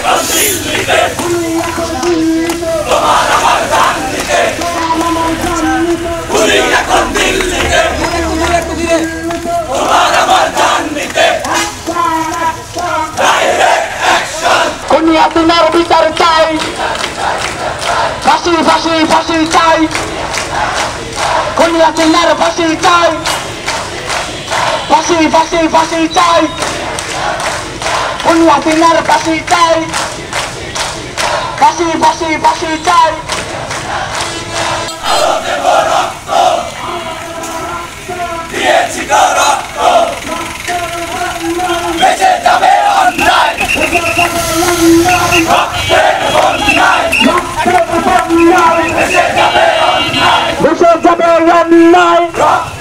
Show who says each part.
Speaker 1: এখন দিল্লিতে তোমার আমার জান নিতে গুলি এখন দিল্লিতে তোমার আমার জান নিতে ডাইরেক্ট অ্যাকশন
Speaker 2: খুনিয়া দিনের বিচার চাই ফাঁসি ফাঁসি ফাঁসি চাই খুনিয়া দিনের ফাঁসি চাই ফাঁসি ফাঁসি ফাঁসি চাই খুনিয়া দিনের ফাঁসি চাই ফাঁসি ফাঁসি ফাঁসি চাই
Speaker 1: আলো দেব রক্ত দিয়েছি তো রক্ত বেঁচে যাবে অন্যায় রক্তের বন্যায় বেঁচে যাবে অন্যায়
Speaker 2: দেশে যাবে অন্যায়
Speaker 1: রক্ত